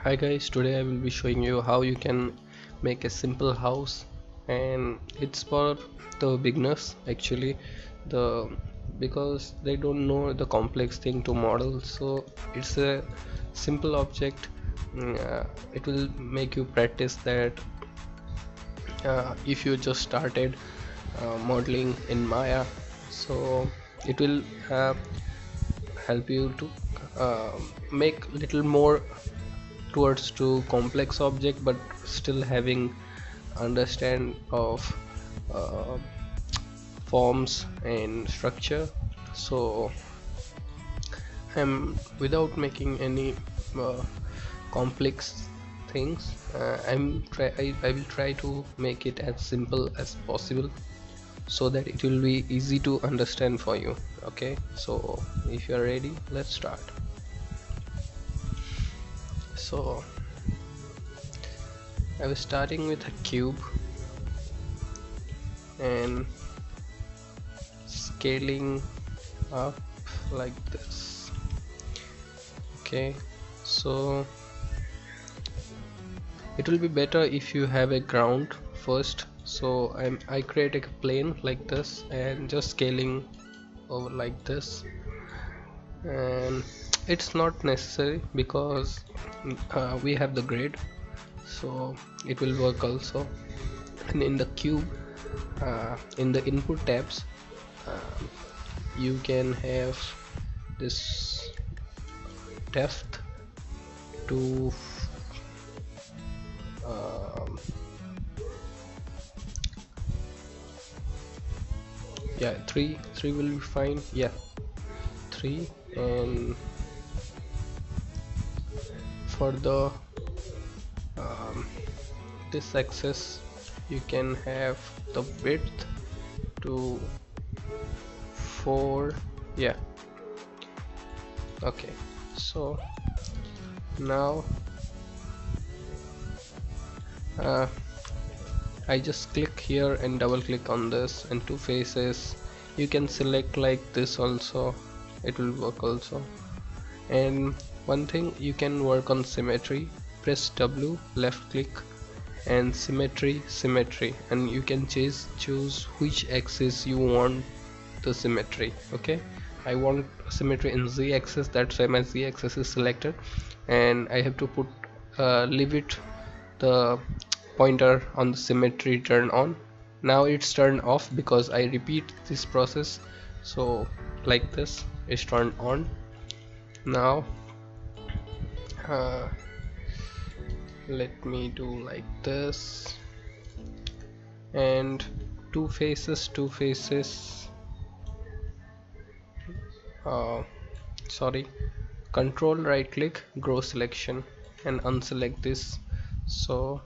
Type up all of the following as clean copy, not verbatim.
Hi guys, today I will be showing you how you can make a simple house, and it's for the beginners actually, the because they don't know the complex thing to model. So it's a simple object. It will make you practice that. If you just started modeling in Maya, so it will help you to make little more towards to complex object, but still having understand of uh, forms and structure. So without making any uh, complex things, I will try to make it as simple as possible so that it will be easy to understand for you. Okay, so if you are ready, let's start. So I was starting with a cube and scaling up like this. Okay, so it will be better if you have a ground first. So I create a plane like this and just scaling over like this, and it's not necessary because we have the grid, so it will work also. And in the cube, in the input tabs, uh, you can have this depth to um, yeah, three will be fine. Yeah, 3. And for the um, this axis, you can have the width to 4. Yeah, okay. So now I just click here and double click on this, and two faces you can select like this also, it will work also. And one thing, you can work on symmetry. Press W, left click, and symmetry, and you can choose which axis you want the symmetry. Okay, I want symmetry in Z axis, that's why my Z axis is selected, and I have to put leave it the pointer on the symmetry turn on. Now it's turned off because I repeat this process. So like this is turned on. Now let me do like this, and two faces sorry, control right click, grow selection, and unselect this. So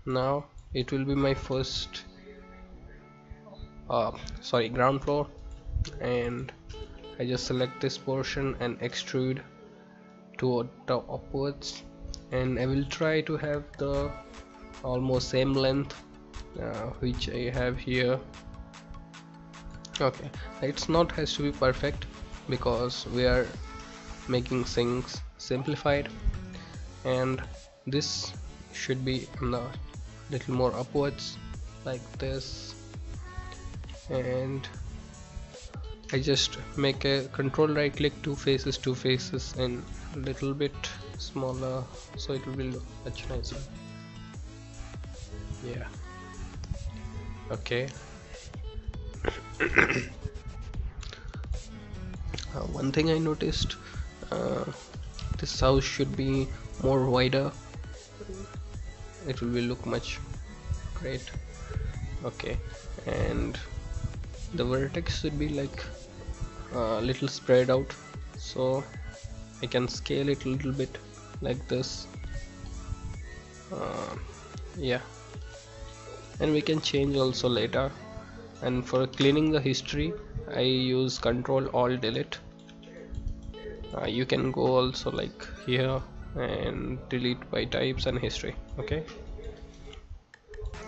now it will be my first ground floor, and I just select this portion and extrude toward the upwards, and I will try to have the almost same length which I have here. Okay, it's not has to be perfect because we are making things simplified, and this should be on the little more upwards like this. And I just make a control right click, two faces, and a little bit smaller so it will be much nicer. Yeah, okay. One thing I noticed, this house should be more wider, it will be look much great. Okay, and the vertex should be like a little spread out, so I can scale it a little bit like this. Yeah, and we can change also later. And for cleaning the history, I use Control Alt Delete. You can go also like here and delete by types and history. Okay,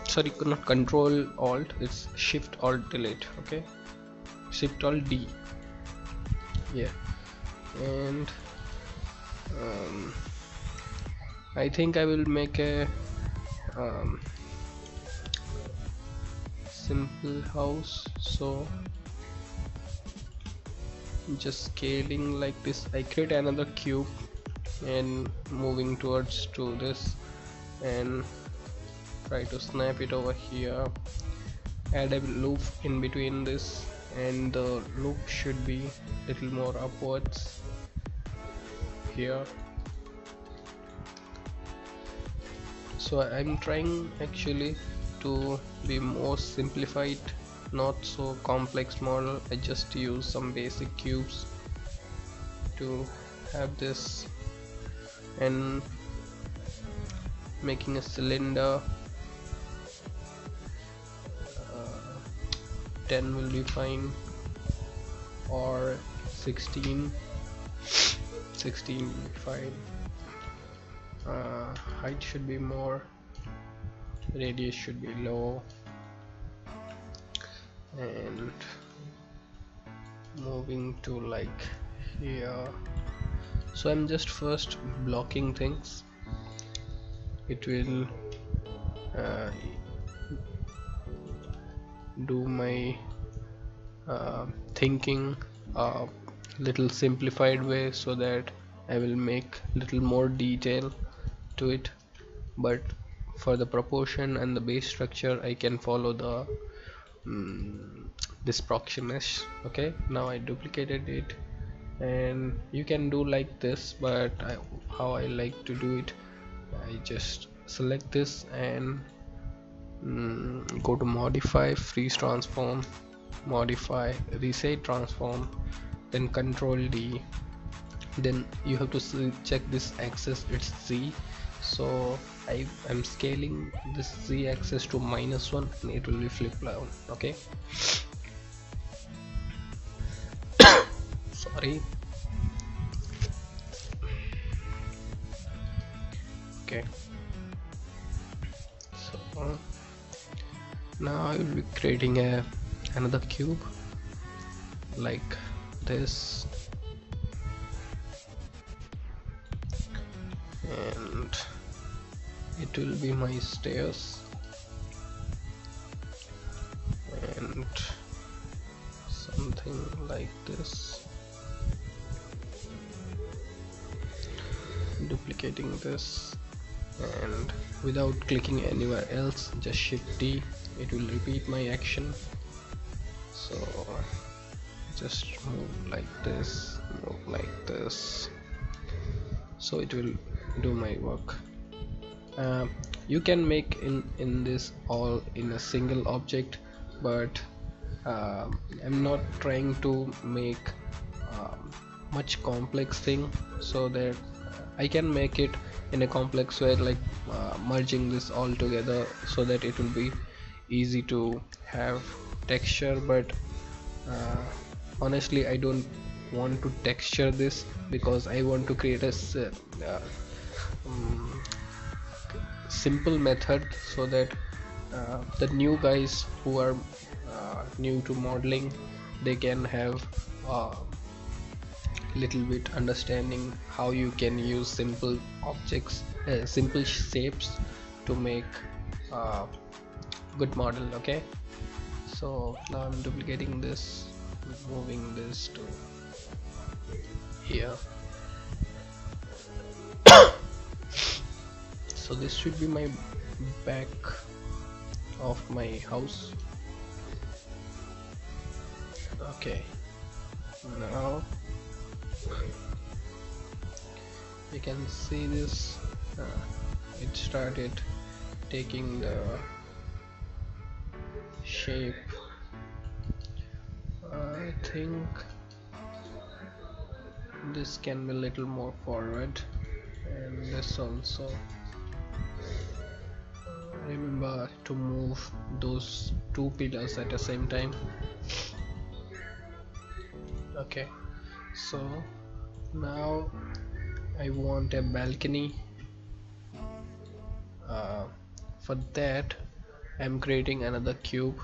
sorry, not Control Alt, it's Shift Alt Delete. Okay, Shift Alt D. Yeah, and I think I will make a simple house. So just scaling like this, I create another cube and moving towards to this and try to snap it over here, add a loop in between this, and the loop should be little more upwards here. So I'm trying actually to be more simplified, not so complex model. I just use some basic cubes to have this, and making a cylinder. 10 will be fine, or 16 will be fine. Height should be more, radius should be low, and moving to like here. So I'm just first blocking things. It will do my thinking a little simplified way, so that I will make little more detail to it, but for the proportion and the base structure I can follow the this proximness. Okay, now I duplicated it, and you can do like this, but how I like to do it, I just select this and go to modify, freeze transform, modify, reset transform, then control D. Then you have to check this axis, it's Z. So I am scaling this Z axis to -1 and it will be flip down. Okay, sorry. Okay, so now I will be creating another cube like this, and it will be my stairs, and something like this, duplicating this, and without clicking anywhere else, just shift D, it will repeat my action. So just move like this, move like this, so it will do my work. You can make in this all in a single object, but I'm not trying to make much complex thing, so that I can make it in a complex way, like merging this all together, so that it will be easy to have texture. But honestly I don't want to texture this, because I want to create a simple method, so that the new guys who are new to modeling, they can have little bit understanding how you can use simple objects, simple shapes to make good model. Okay, so now I'm duplicating this, moving this to here. So this should be my back of my house. Okay, now you can see this, it started taking the shape. I think this can be a little more forward, and this also. Remember to move those two pillars at the same time. Okay, so now I want a balcony. For that I'm creating another cube,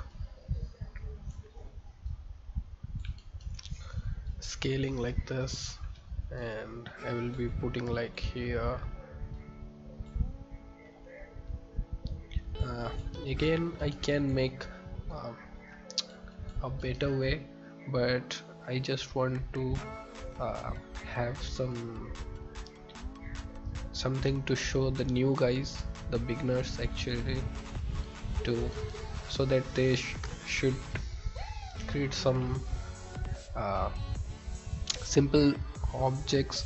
scaling like this, and I will be putting like here Again, I can make uh, a better way, but I just want to uh, have something to show the new guys, the beginners actually, too, so that they should create some uh, simple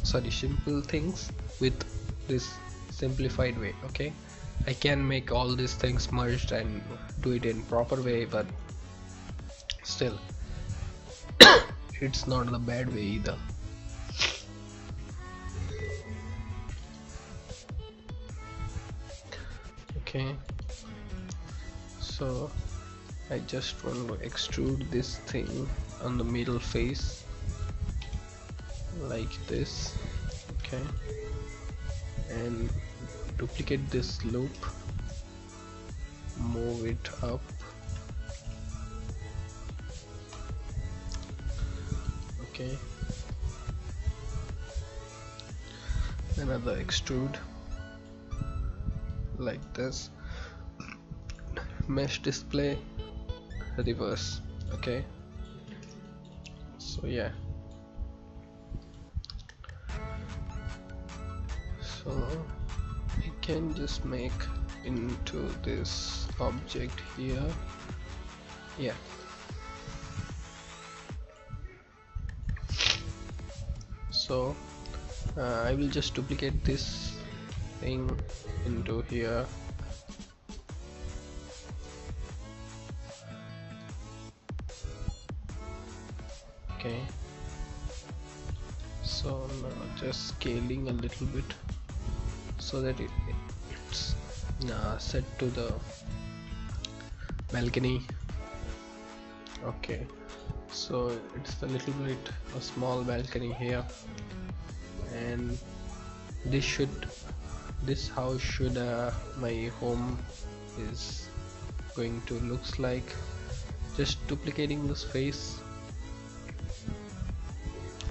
simple things with this simplified way. Okay, I can make all these things merged and do it in proper way, but still it's not the bad way either. Okay, so I just want to extrude this thing on the middle face like this. Okay, and duplicate this loop, move it up. Okay, another extrude like this, mesh display, reverse. Okay, so yeah, so I can just make into this object here. Yeah, so I will just duplicate this thing into here. Okay, so now just scaling a little bit so that it's set to the balcony. Okay, so it's a little bit a small balcony here, and this house should my home is going to looks like. Just duplicating this face,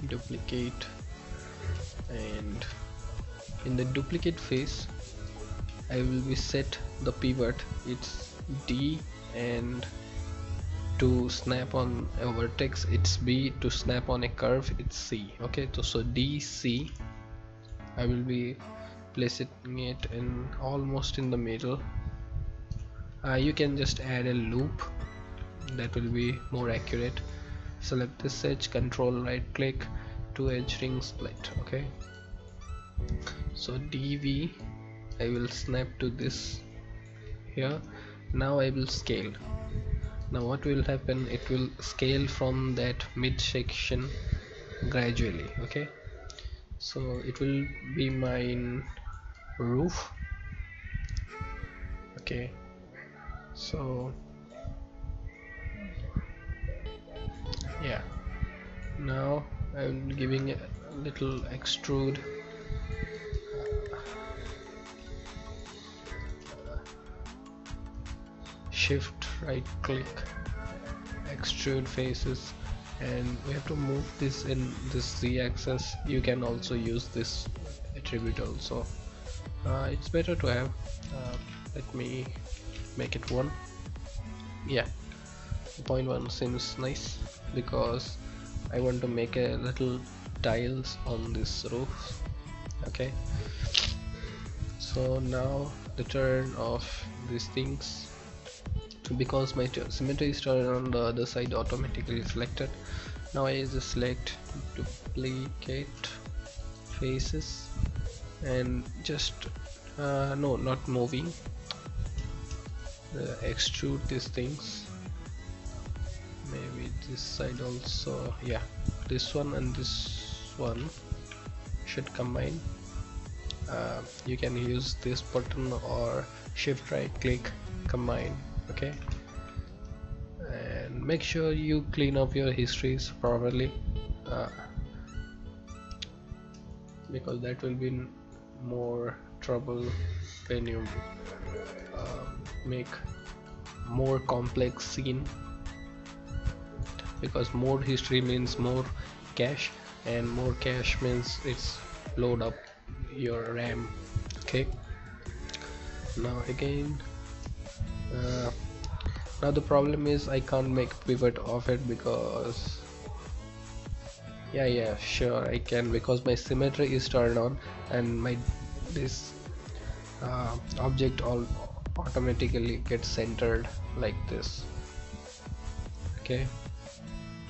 duplicate, and in the duplicate face I will be set the pivot, it's D, and to snap on a vertex it's B, to snap on a curve it's C. Okay, so DC I will be placing it in almost in the middle. You can just add a loop, that will be more accurate. Select this edge, control right click, to edge ring split. Okay, so DV I will snap to this here. Now I will scale. Now what will happen, it will scale from that mid section gradually. Okay, so it will be my roof. Okay, so yeah, now I'm giving a little extrude, shift right click, extrude faces, and we have to move this in this Z axis. You can also use this attribute also. It's better to have let me make it 1. Yeah, 0.1 seems nice because I want to make a little tiles on this roof. Okay, so now the turn of these things, because my symmetry is turned on the other side automatically selected. Now I just select duplicate faces and just no, not moving, extrude these things. Maybe this side also. Yeah, this one and this one should combine. You can use this button or shift right click, combine. Okay, and make sure you clean up your histories properly, because that will be more trouble when you make more complex scene, because more history means more cache, and more cache means it's load up your RAM. Okay, now again uh, now the problem is I can't make pivot of it because yeah, sure I can, because my symmetry is turned on and my this object all automatically gets centered like this. Okay,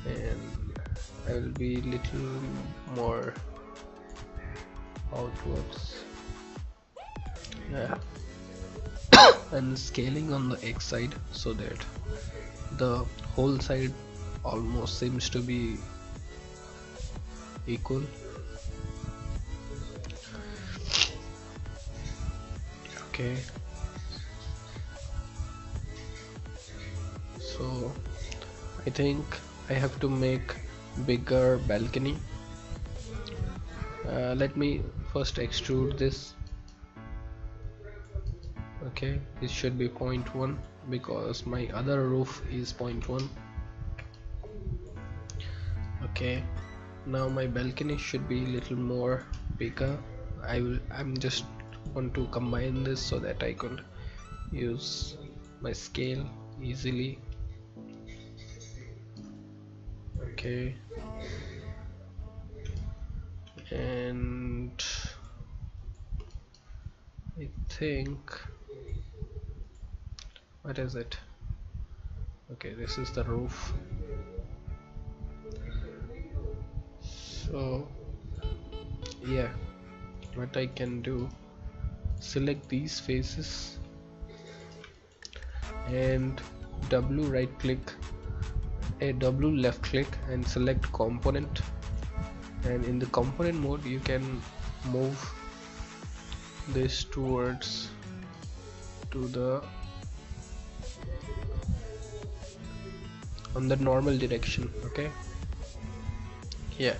and I will be little more outwards, yeah, and scaling on the X side so that the whole side almost seems to be equal. Okay, so I think I have to make bigger balcony. Let me first extrude this. Okay, it should be 0.1 because my other roof is 0.1. Okay, now my balcony should be a little more bigger. I'm just want to combine this so that I could use my scale easily. Okay, and I think, what is it? Okay, this is the roof. So yeah, what I can do, select these faces and W right click, W left click and select component, and in the component mode you can move this towards to the on the normal direction. Okay, yeah,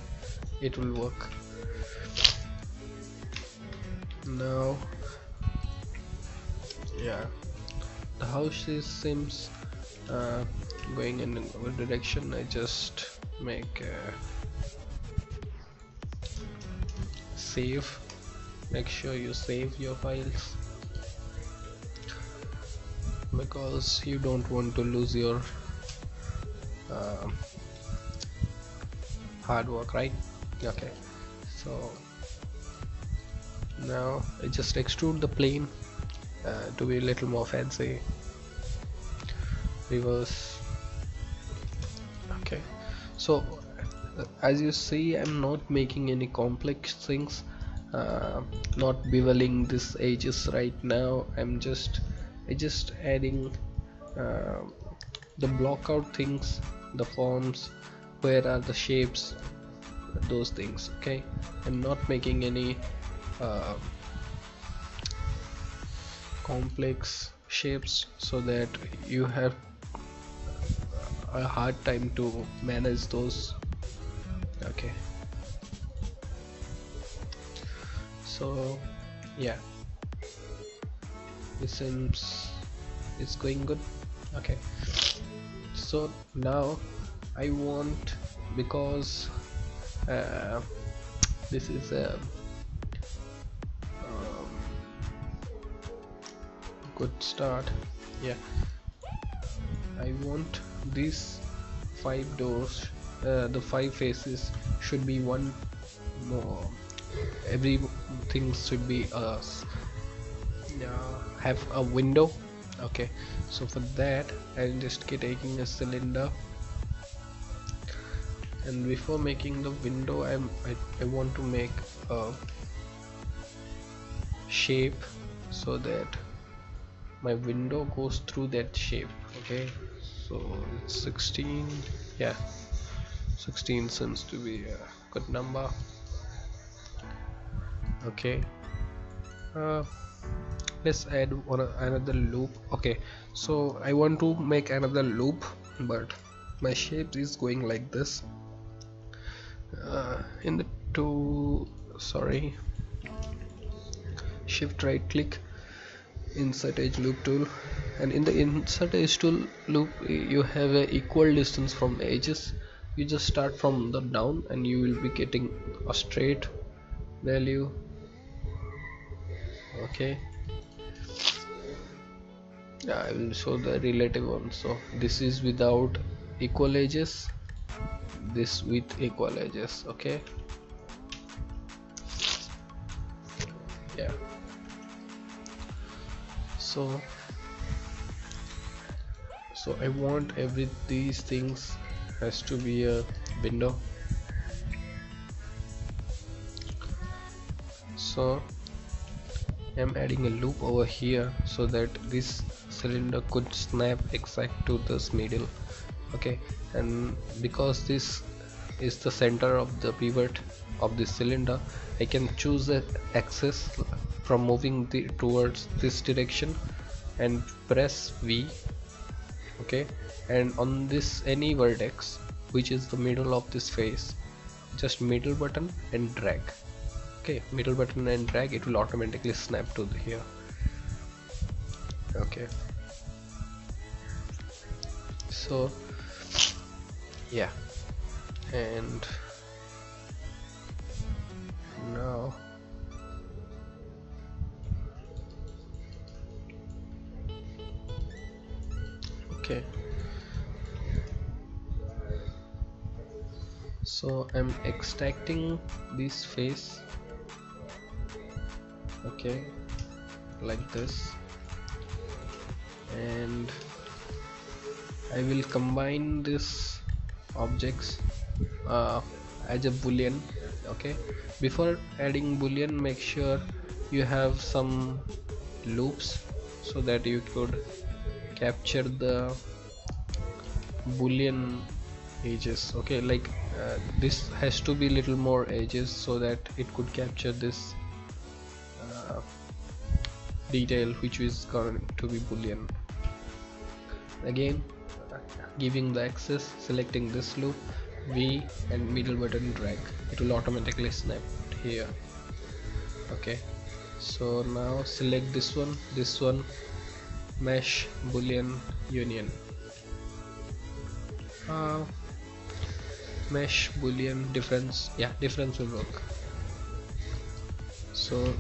it will work. Now yeah, the house seems going in a direction. I just make save. Make sure you save your files because you don't want to lose your hard work, right? Okay, so now I just extrude the plane to be a little more fancy. Reverse. Okay, so as you see, I'm not making any complex things, not beveling these edges right now. I just adding the block out things, the forms, where are the shapes, those things. Okay, I'm not making any complex shapes so that you have a hard time to manage those. Okay, so yeah, it seems it's going good. Okay, so now I want, because this is a good start. Yeah, I want these 5 doors, the 5 faces should be one more, everything should be have a window. Okay, so for that I'm just taking a cylinder, and before making the window I want to make a shape so that my window goes through that shape. Okay, so it's 16. Yeah, 16 seems to be a good number. Okay, let's add another loop. Okay, so I want to make another loop, but my shape is going like this. In the shift right click, insert edge loop tool, and in the insert edge tool loop you have a equal distance from the edges. You just start from the down and you will be getting a straight value. Okay, Yeah, I will show the relative one. So this is without equal edges, this with equal edges. Okay, yeah. So I want these things has to be a window. So I'm adding a loop over here so that this cylinder could snap exact to this middle. Okay, and because this is the center of the pivot of this cylinder, I can choose the axis from moving towards this direction and press V. Okay, and on this any vertex which is the middle of this face, just middle button and drag. Okay, middle button and drag, it will automatically snap to here. Okay, so yeah, and now okay, so I'm extracting this face, okay, like this, and I will combine this objects as a boolean. Okay, before adding boolean, make sure you have some loops so that you could capture the boolean edges. Okay, like this has to be little more edges so that it could capture this detail which is going to be boolean. Again, giving the axis, selecting this loop, V and middle button drag, it will automatically snap here. Okay, so now select this one, mesh boolean union, mesh boolean difference, yeah, difference will work. So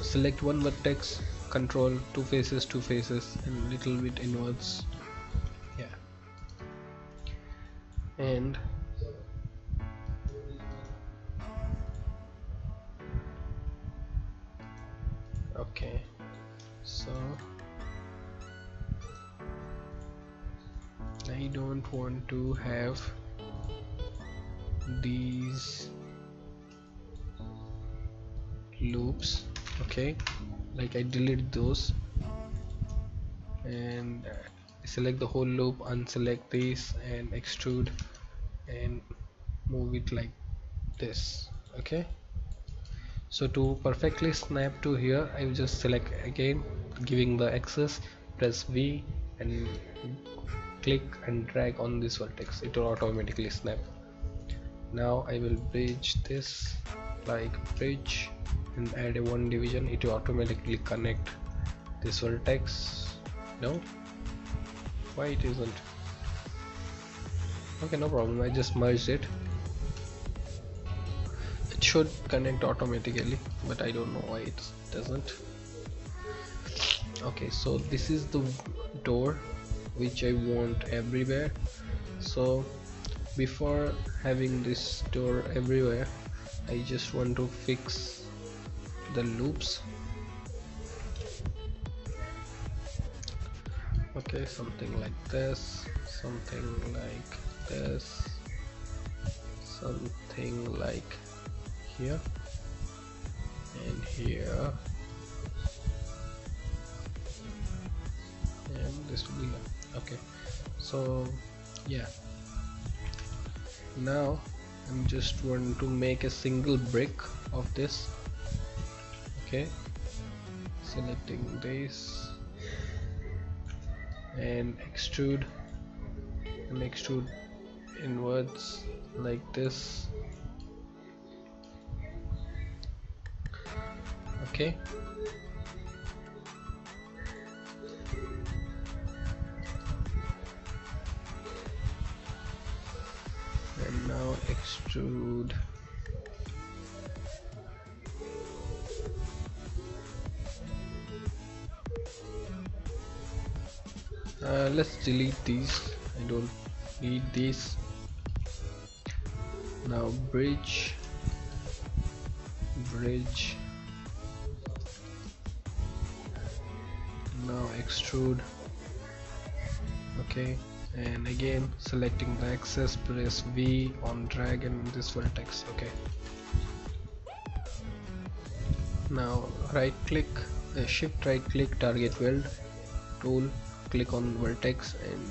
select one vertex, control two faces and little bit inwards, yeah, and okay, so I don't want to have these loops. Okay, like I delete those and select the whole loop, unselect this and extrude and move it like this. Okay, so to perfectly snap to here, I will just select again, giving the axis, press V and click and drag on this vertex, it will automatically snap. Now I will bridge this, like bridge, and add a one division, it will automatically connect this vertex. No, why it isn't? Okay, no problem, I just merged it. It should connect automatically, but I don't know why it doesn't. Okay, so this is the door which I want everywhere. So before having this door everywhere, I just want to fix the loops. Okay, something like this, something like this, something like here and here, and this will be okay. So yeah, now I'm just want to make a single brick of this. Okay, selecting this and extrude inwards like this. Okay, and now extrude Let's delete these. I don't need these. Now bridge, now extrude. Okay, and again selecting the axis, press V on drag and this vertex. Okay, now right click, shift right click, target weld tool, click on vertex and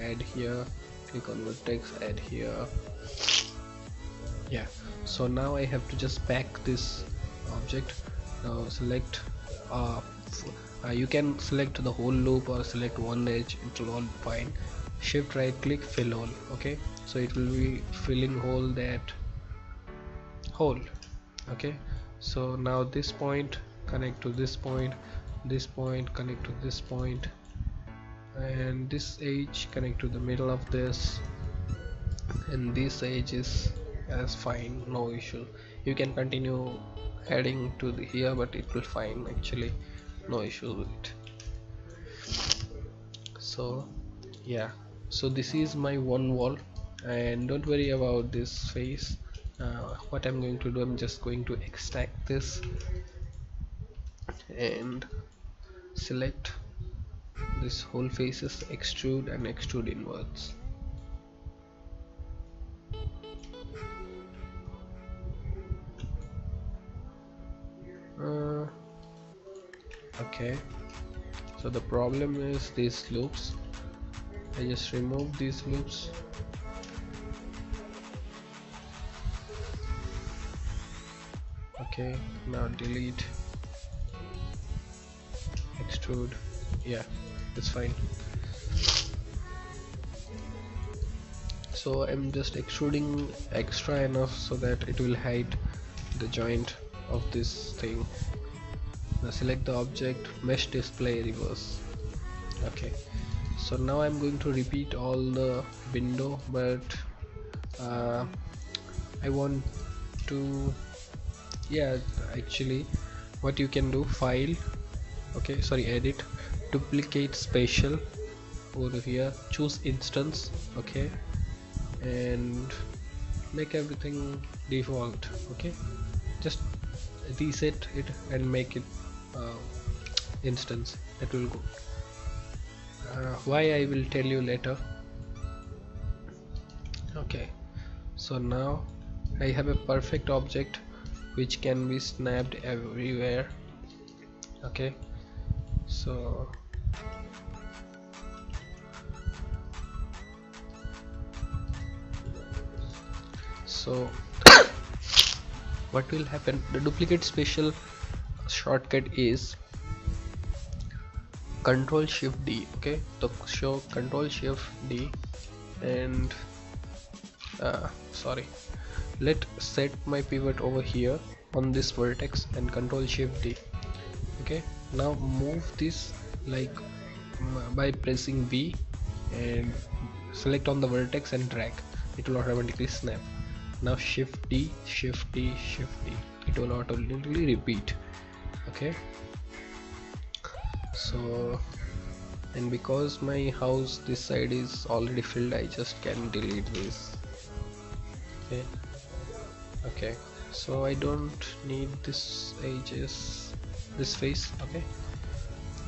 add here, click on vertex, add here. Yeah, so now I have to just pack this object. Now select you can select the whole loop or select one edge, it will all fine. Shift right click, fill hole. Okay, so it will be filling hole that hole. Okay, so now this point connect to this point, this point connect to this point, and this edge connect to the middle of this, and this edge is as fine, no issue. You can continue adding to the here, but it will fine actually, no issue with it. So yeah, so this is my one wall, and don't worry about this face. What I'm going to do, I'm just going to extract this and select this whole faces, extrude and extrude inwards. Okay, so the problem is these loops. I just remove these loops. Okay, now delete, extrude. Yeah, it's fine. So I'm just extruding extra enough so that it will hide the joint of this thing. Now select the object, mesh display, reverse. Okay, so now I'm going to repeat all the window, but I want to, yeah, actually what you can do, file, okay, sorry, edit, duplicate spatial, over here choose instance, okay, and make everything default. Okay, just reset it and make it instance. That will go. Why, I will tell you later. Okay, so now I have a perfect object which can be snapped everywhere. Okay, so what will happen, the duplicate spatial shortcut is Control Shift D. Okay, so show Control Shift D and sorry, let set my pivot over here on this vertex and Control Shift D. Okay, now move this like by pressing V and select on the vertex and drag, it will automatically snap. Now Shift D, Shift D, Shift D, it will automatically repeat. Okay, so, and because my house this side is already filled, I just can delete this. Okay, okay, so I don't need this edges, this face. Okay,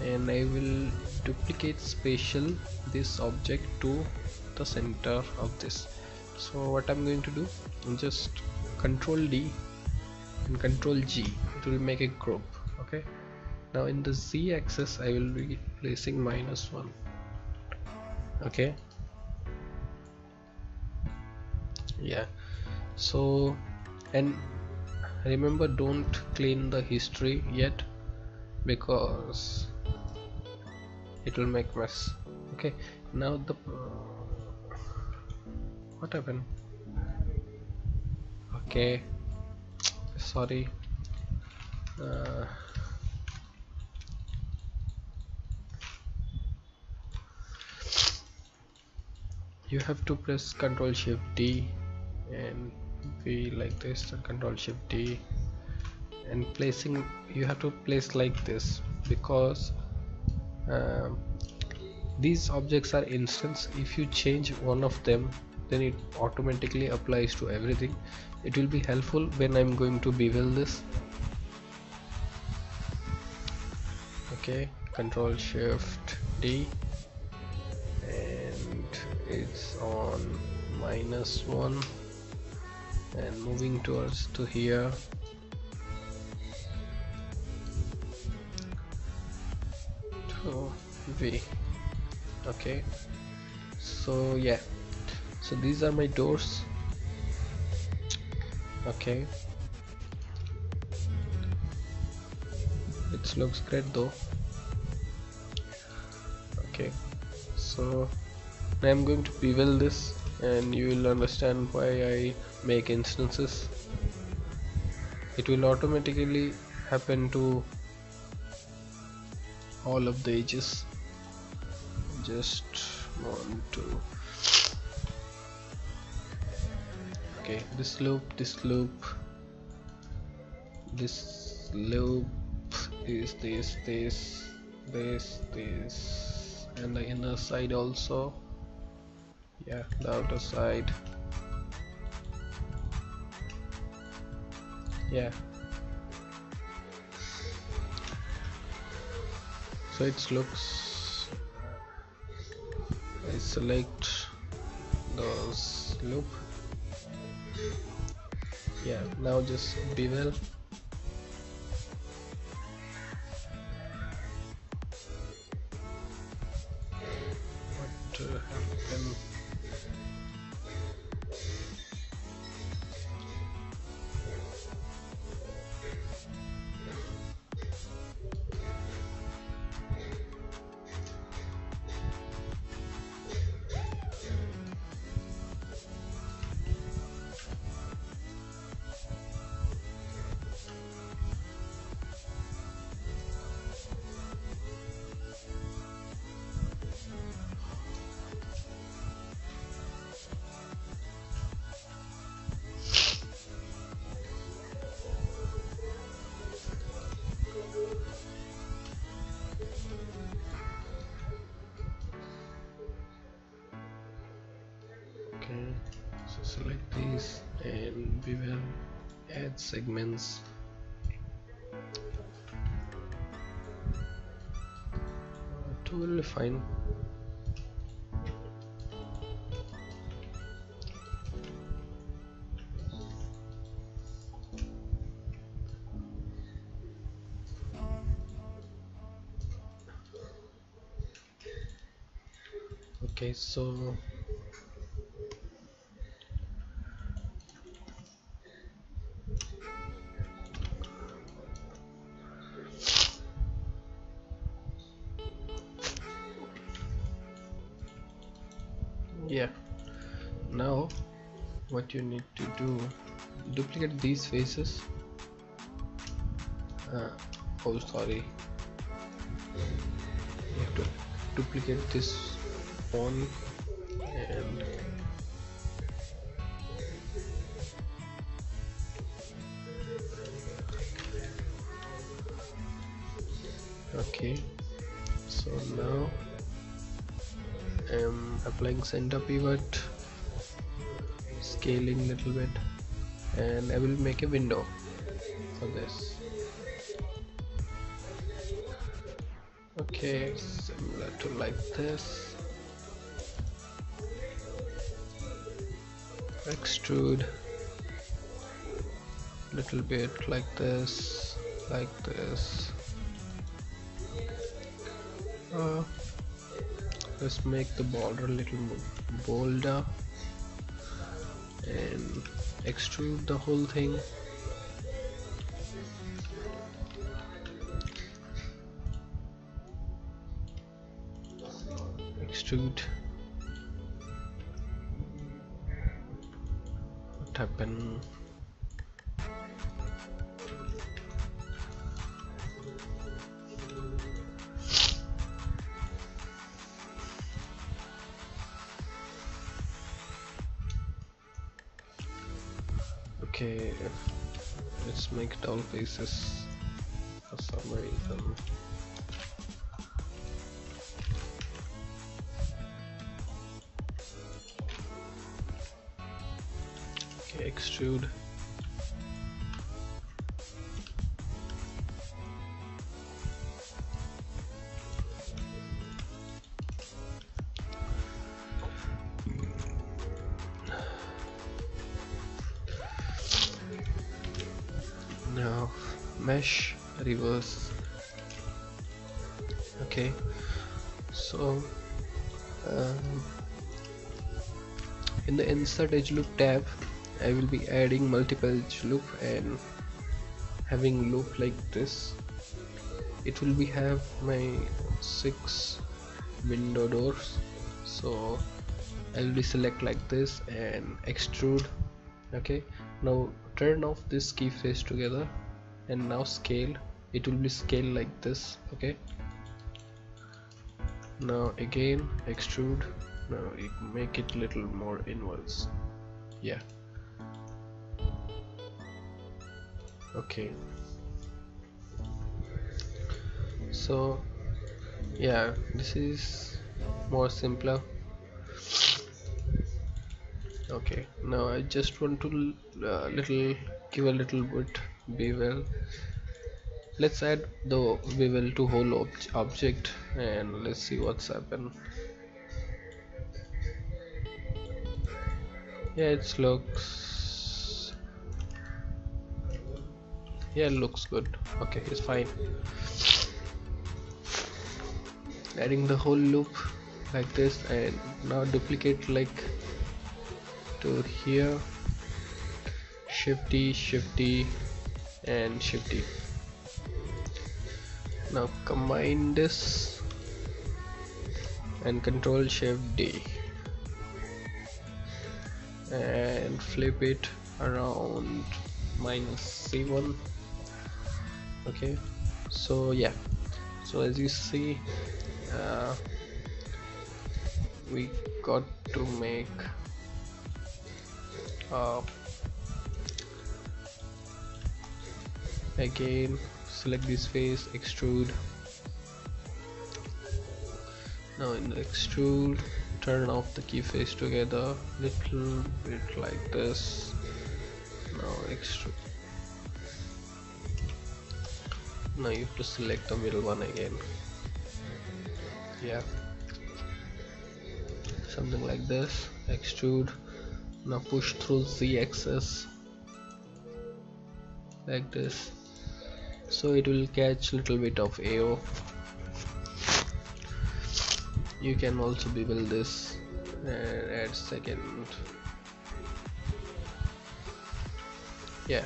and I will duplicate spatial this object to the center of this. So what I'm going to do, just Control D and Control G, it will make a group. Okay, now in the Z axis I will be placing -1. Okay, yeah, so, and remember, don't clean the history yet because it will make mess. Okay, now the what happened? Okay, sorry, you have to press Control Shift D and be like this, and Control Shift D, and placing, you have to place like this because These objects are instance. If you change one of them, then it automatically applies to everything. It will be helpful when I'm going to bevel this. Okay, Control Shift D, and it's on -1 and moving towards to here. To V. Okay, so yeah, so these are my doors. Okay, it looks great though. Okay, so now I'm going to bevel this and you will understand why I make instances. It will automatically happen to all of the edges. Just want to, okay, this loop is this, and the inner side also. Yeah, the outer side. Yeah, so it looks, I select those loop. Yeah, now just bevel. What happened? Okay, so select these and we will add segments. Totally fine. Okay, so yeah, now what you need to do, duplicate these faces. Oh sorry, you have to duplicate this one and okay, so now I'm applying center pivot, scaling little bit, and I will make a window for this. Okay, similar to like this. Extrude little bit like this, like this. Let's make the border a little bolder and extrude the whole thing. Extrude. What happened? Okay, let's make doll faces for some reason. extrude. Now mesh, reverse. Okay, so in the insert edge loop tab I will be adding multiple edge loop and having loop like this. It will be have my 6 window doors, so I'll be select like this and extrude. Okay, now turn off this key face together and now scale. It will be scale like this. Okay, now again extrude. Now you make it little more inwards. Yeah, okay, so yeah, this is more simpler. Okay, now I just want to give a little bit bevel. Let's add the bevel to whole object and let's see what's happen. Yeah, it looks good. Okay, it's fine. Adding the whole loop like this and now duplicate like to here, shift D and shift D. Now combine this and control shift D and flip it around -C1. Okay, so yeah, so as you see we got to make again select this face, extrude. Now in the extrude turn off the key face together little bit like this. Now extrude. Now you have to select the middle one again. Yeah, something like this. Extrude. Now push through Z axis like this, so it will catch little bit of AO. You can also bevel this and add second. Yeah,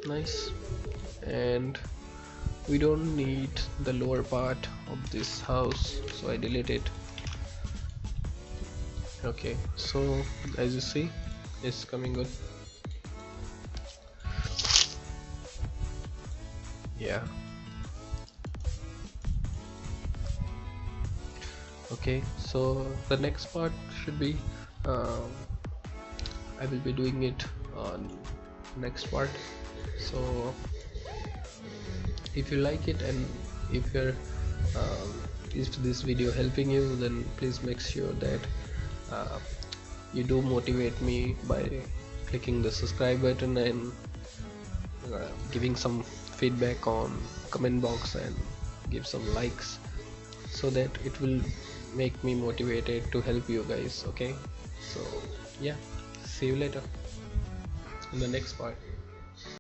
nice. And we don't need the lower part of this house, so I delete it. Okay, so as you see it's coming good. Yeah, okay, so the next part should be I will be doing it on next part. So if you like it and if you're if this video helping you, then please make sure that you do motivate me by clicking the subscribe button and giving some feedback on comment box and give some likes, so that it will make me motivated to help you guys. Okay, so yeah, see you later in the next part.